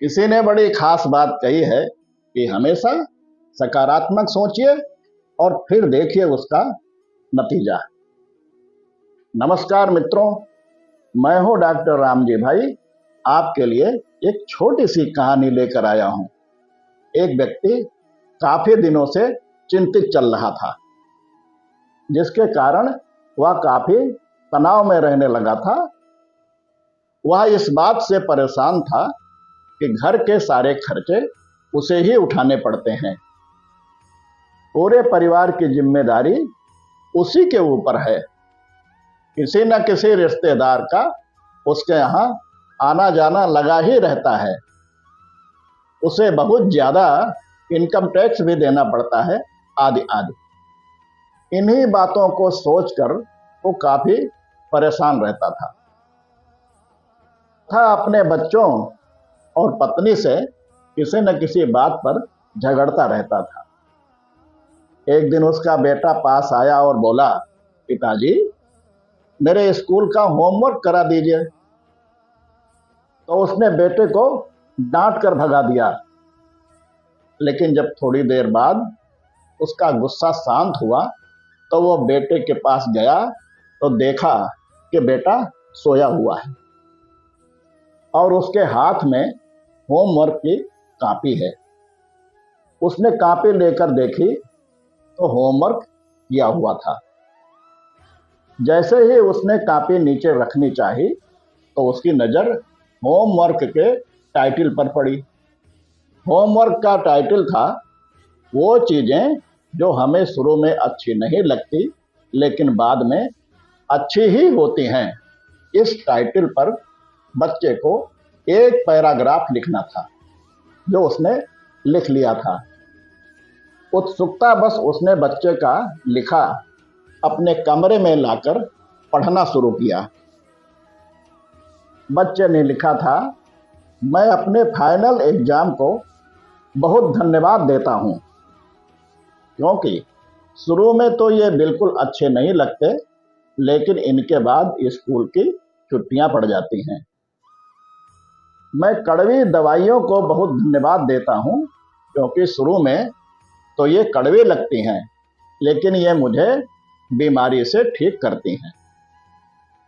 किसी ने बड़ी खास बात कही है कि हमेशा सकारात्मक सोचिए और फिर देखिए उसका नतीजा। नमस्कार मित्रों, मैं हूं डॉक्टर रामजी भाई। आपके लिए एक छोटी सी कहानी लेकर आया हूं। एक व्यक्ति काफी दिनों से चिंतित चल रहा था, जिसके कारण वह काफी तनाव में रहने लगा था। वह इस बात से परेशान था कि घर के सारे खर्चे उसे ही उठाने पड़ते हैं। पूरे परिवार की जिम्मेदारी उसी के ऊपर है। किसी न किसी रिश्तेदार का उसके यहाँ आना जाना लगा ही रहता है। उसे बहुत ज्यादा इनकम टैक्स भी देना पड़ता है, आदि आदि। इन्हीं बातों को सोचकर वो काफी परेशान रहता था। अपने बच्चों और पत्नी से किसी न किसी बात पर झगड़ता रहता था। एक दिन उसका बेटा पास आया और बोला, पिताजी मेरे स्कूल का होमवर्क करा दीजिए। तो उसने बेटे को डांट कर भगा दिया। लेकिन जब थोड़ी देर बाद उसका गुस्सा शांत हुआ तो वो बेटे के पास गया तो देखा कि बेटा सोया हुआ है और उसके हाथ में होमवर्क की कॉपी है। उसने कॉपी लेकर देखी तो होमवर्क किया हुआ था। जैसे ही उसने कॉपी नीचे रखनी चाही तो उसकी नज़र होमवर्क के टाइटल पर पड़ी। होमवर्क का टाइटल था, वो चीज़ें जो हमें शुरू में अच्छी नहीं लगती लेकिन बाद में अच्छी ही होती हैं। इस टाइटल पर बच्चे को एक पैराग्राफ लिखना था, जो उसने लिख लिया था। उत्सुकता बस उसने बच्चे का लिखा अपने कमरे में लाकर पढ़ना शुरू किया। बच्चे ने लिखा था, मैं अपने फाइनल एग्जाम को बहुत धन्यवाद देता हूँ, क्योंकि शुरू में तो ये बिल्कुल अच्छे नहीं लगते, लेकिन इनके बाद स्कूल की छुट्टियां पड़ जाती हैं। मैं कड़वी दवाइयों को बहुत धन्यवाद देता हूँ, क्योंकि शुरू में तो ये कड़वी लगती हैं, लेकिन ये मुझे बीमारी से ठीक करती हैं।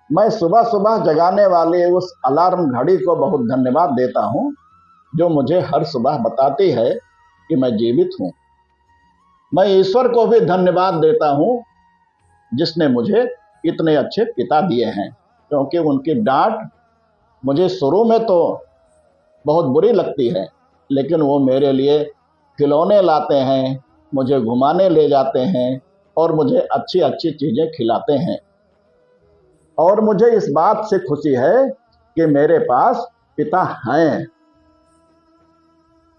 मैं सुबह सुबह जगाने वाली उस अलार्म घड़ी को बहुत धन्यवाद देता हूँ, जो मुझे हर सुबह बताती है कि मैं जीवित हूँ। मैं ईश्वर को भी धन्यवाद देता हूँ, जिसने मुझे इतने अच्छे पिता दिए हैं, क्योंकि उनकी डांट मुझे शुरू में तो बहुत बुरी लगती है, लेकिन वो मेरे लिए खिलौने लाते हैं, मुझे घुमाने ले जाते हैं और मुझे अच्छी अच्छी चीज़ें खिलाते हैं। और मुझे इस बात से खुशी है कि मेरे पास पिता हैं,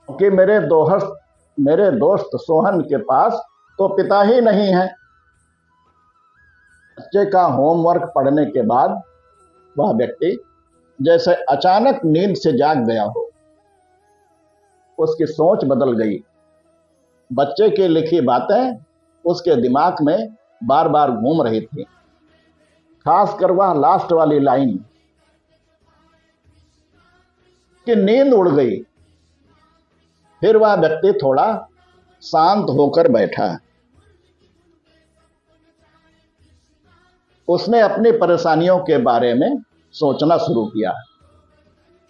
क्योंकि मेरे दोस्त सोहन के पास तो पिता ही नहीं है। बच्चे का होमवर्क पढ़ने के बाद वह व्यक्ति जैसे अचानक नींद से जाग गया हो। उसकी सोच बदल गई। बच्चे की लिखी बातें उसके दिमाग में बार बार घूम रही थी, खासकर वह लास्ट वाली लाइन कि नींद उड़ गई। फिर वह व्यक्ति थोड़ा शांत होकर बैठा। उसने अपनी परेशानियों के बारे में सोचना शुरू किया।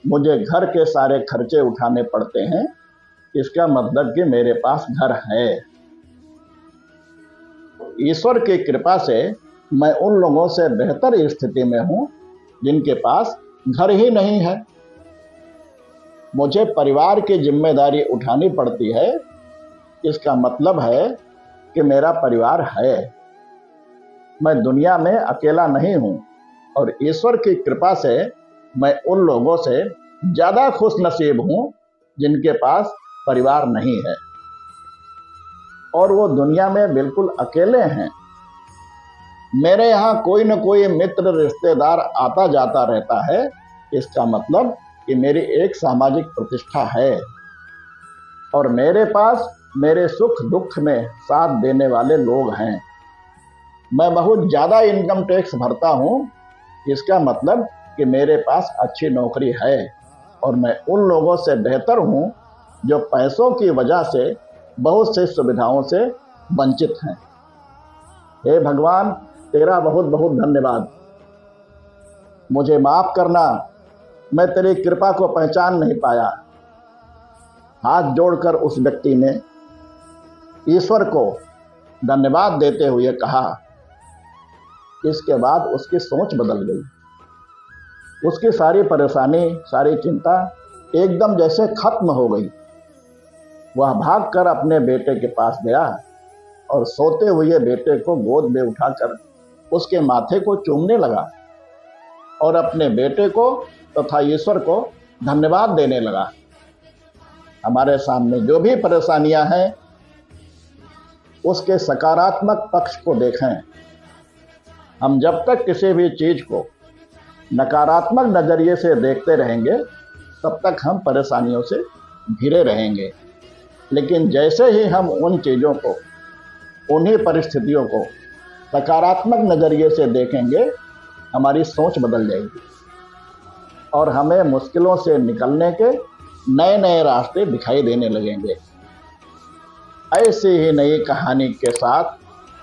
मुझे घर के सारे खर्चे उठाने पड़ते हैं, इसका मतलब कि मेरे पास घर है। ईश्वर की कृपा से मैं उन लोगों से बेहतर स्थिति में हूं जिनके पास घर ही नहीं है। मुझे परिवार की जिम्मेदारी उठानी पड़ती है, इसका मतलब है कि मेरा परिवार है। मैं दुनिया में अकेला नहीं हूं और ईश्वर की कृपा से मैं उन लोगों से ज़्यादा खुश नसीब हूं जिनके पास परिवार नहीं है और वो दुनिया में बिल्कुल अकेले हैं। मेरे यहाँ कोई न कोई मित्र रिश्तेदार आता जाता रहता है, इसका मतलब कि मेरी एक सामाजिक प्रतिष्ठा है और मेरे पास मेरे सुख दुख में साथ देने वाले लोग हैं। मैं बहुत ज़्यादा इनकम टैक्स भरता हूँ, इसका मतलब कि मेरे पास अच्छी नौकरी है और मैं उन लोगों से बेहतर हूँ जो पैसों की वजह से बहुत सी सुविधाओं से वंचित हैं। हे भगवान, तेरा बहुत बहुत धन्यवाद। मुझे माफ करना, मैं तेरी कृपा को पहचान नहीं पाया। हाथ जोड़कर उस व्यक्ति ने ईश्वर को धन्यवाद देते हुए कहा। इसके बाद उसकी सोच बदल गई। उसकी सारी परेशानी, सारी चिंता एकदम जैसे खत्म हो गई। वह भागकर अपने बेटे के पास गया और सोते हुए बेटे को गोद में उठाकर उसके माथे को चूमने लगा और अपने बेटे को तथा ईश्वर को धन्यवाद देने लगा। हमारे सामने जो भी परेशानियां हैं, उसके सकारात्मक पक्ष को देखें। हम जब तक किसी भी चीज को नकारात्मक नजरिए से देखते रहेंगे, तब तक हम परेशानियों से घिरे रहेंगे। लेकिन जैसे ही हम उन चीज़ों को, उन्हीं परिस्थितियों को सकारात्मक नज़रिए से देखेंगे, हमारी सोच बदल जाएगी और हमें मुश्किलों से निकलने के नए नए रास्ते दिखाई देने लगेंगे। ऐसी ही नई कहानी के साथ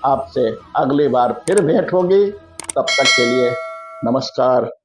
आपसे अगली बार फिर भेंट होगी। तब तक के लिए नमस्कार।